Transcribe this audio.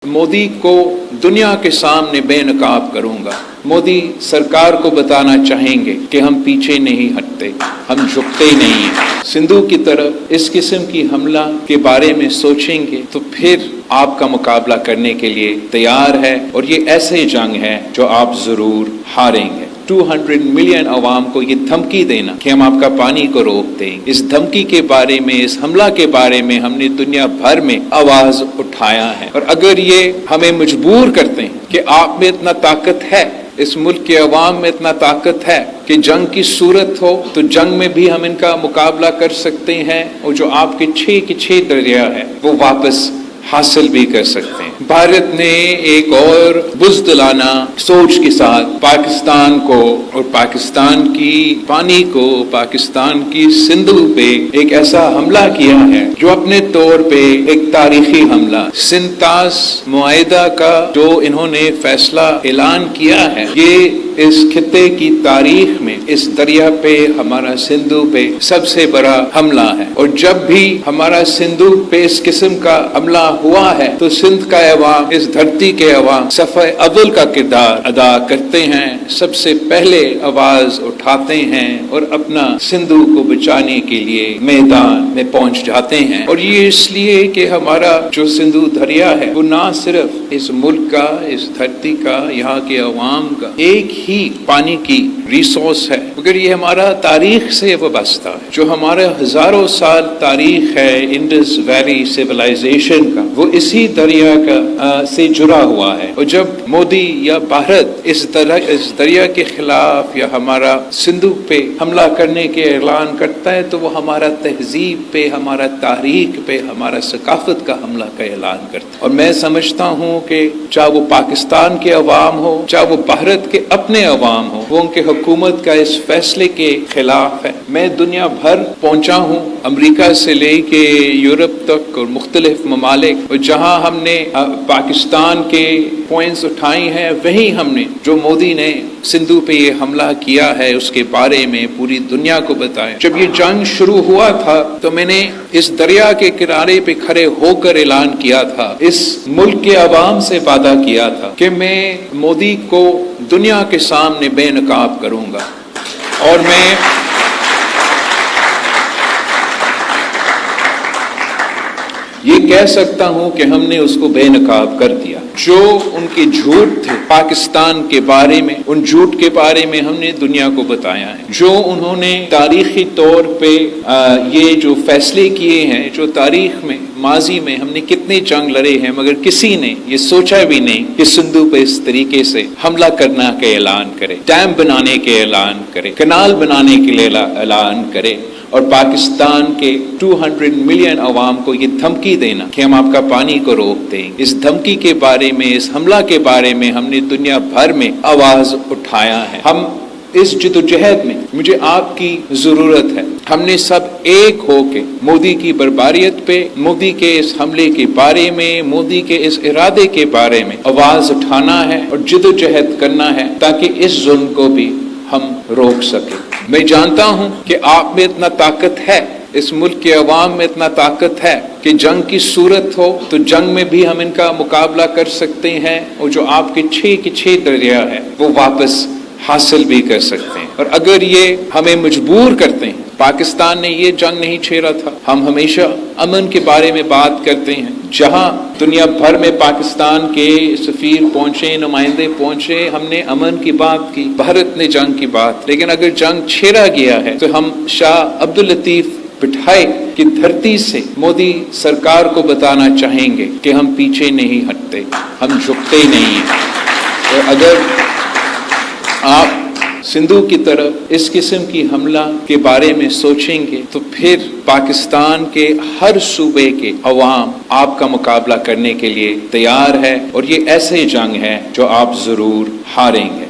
मोदी को दुनिया के सामने बेनकाब करूंगा। मोदी सरकार को बताना चाहेंगे कि हम पीछे नहीं हटते, हम झुकते नहीं हैं। सिंधु की तरफ इस किस्म की हमला के बारे में सोचेंगे तो फिर आपका मुकाबला करने के लिए तैयार है, और ये ऐसे जंग है जो आप जरूर हारेंगे। 200 मिलियन अवाम को ये धमकी देना कि हम आपका पानी को रोक देंगे, इस धमकी के बारे में, इस हमला के बारे में हमने दुनिया भर में आवाज उठाया है। और अगर ये हमें मजबूर करते हैं कि आप में इतना ताकत है, इस मुल्क के अवाम में इतना ताकत है कि जंग की सूरत हो तो जंग में भी हम इनका मुकाबला कर सकते हैं, और जो आपके 6 के 6 दरिया है वो वापस हासिल भी कर सकते हैं। भारत ने एक और बुज़दिलाना सोच के साथ पाकिस्तान को और पाकिस्तान की पानी को, पाकिस्तान की सिंधु पे एक ऐसा हमला किया है जो अपने तौर पे एक तारीखी हमला, सिंतास मुआहिदा का जो इन्होंने फैसला ऐलान किया है, ये इस खित्ते की तारीख में इस दरिया पे, हमारा सिंधु पे सबसे बड़ा हमला है। और जब भी हमारा सिंधु पे इस किस्म का हमला हुआ है तो सिंध का अवाम, इस धरती के अवाम सफ़े अव्वल का किरदार अदा करते हैं, सबसे पहले आवाज उठाते हैं और अपना सिंधु को बचाने के लिए मैदान में पहुंच जाते हैं। और ये इसलिए कि हमारा जो सिंधु दरिया है वो ना सिर्फ इस मुल्क का, इस धरती का, यहाँ के अवाम का एक ही पानी की रिसोर्स है, मगर ये हमारा तारीख से वाबस्ता है। जो हमारे हजारों साल तारीख है इंडस वैली सिविलाइजेशन का, वो इसी दरिया का से जुड़ा हुआ है। और जब मोदी या भारत इस दरिया के खिलाफ या हमारा सिंधु पे हमला करने के ऐलान करता है तो वो हमारा तहजीब पे, हमारा तारीख पे, हमारा सकाफत का हमला का ऐलान करता है। और मैं समझता हूँ कि चाहे वो पाकिस्तान के अवाम हो, चाहे वो भारत के अपने अवाम हो, वो उनके हुकूमत का इस फैसले के खिलाफ है। मैं दुनिया भर पहुंचा हूँ, अमेरिका से लेके यूरोप तक और मुख्तलिफ ममालिक, और जहाँ हमने पाकिस्तान के पॉइंट्स उठाए हैं, वही हमने जो मोदी ने सिंधु पे ये हमला किया है उसके बारे में पूरी दुनिया को बताया। जब ये जंग शुरू हुआ था तो मैंने इस दरिया के किनारे पे खड़े होकर ऐलान किया था, इस मुल्क के अवाम से वादा किया था कि मैं मोदी को दुनिया के सामने बेनकाब करूंगा, और मैं ये कह सकता हूं कि हमने उसको बेनकाब कर दिया। जो उनके झूठ थे पाकिस्तान के बारे में, उन झूठ के बारे में हमने दुनिया को बताया है। जो उन्होंने तारीखी तौर पे ये जो फैसले किए हैं, जो तारीख में माजी में हमने कितने जंग लड़े हैं, मगर किसी ने ये सोचा भी नहीं कि सिंधु पे इस तरीके से हमला करना के ऐलान करे, डैम बनाने के ऐलान करे, कनाल बनाने के लिए ऐलान करे, और पाकिस्तान के 200 मिलियन अवाम को ये धमकी देना कि हम आपका पानी को रोक देंगे, इस धमकी के बारे में, इस हमला के बारे में हमने दुनिया भर में आवाज उठाया है। हम इस जद्दोजहद में मुझे आपकी जरूरत है। हमने सब एक होके मोदी की बर्बारियत पे, मोदी के इस हमले के बारे में, मोदी के इस इरादे के बारे में आवाज उठाना है और जद्दोजहद करना है ताकि इस जुल्म को भी हम रोक सके। मैं जानता हूं कि आप में इतना ताकत है, इस मुल्क के अवाम में इतना ताकत है कि जंग की सूरत हो तो जंग में भी हम इनका मुकाबला कर सकते हैं, और जो आपके 6 के 6 दरिया है वो वापस हासिल भी कर सकते हैं। और अगर ये हमें मजबूर करते हैं, पाकिस्तान ने ये जंग नहीं छेड़ा था, हम हमेशा अमन के बारे में बात करते हैं। जहां दुनिया भर में पाकिस्तान के सफीर पहुंचे, नुमाइंदे पहुंचे, हमने अमन की बात की, भारत ने जंग की बात। लेकिन अगर जंग छेड़ा गया है तो हम शाह अब्दुल लतीफ बिठाए की धरती से मोदी सरकार को बताना चाहेंगे कि हम पीछे नहीं हटते, हम झुकते नहीं हैं। और अगर आप सिंधु की तरफ इस किस्म की हमला के बारे में सोचेंगे तो फिर पाकिस्तान के हर सूबे के अवाम आपका मुकाबला करने के लिए तैयार है, और ये ऐसे जंग है जो आप जरूर हारेंगे।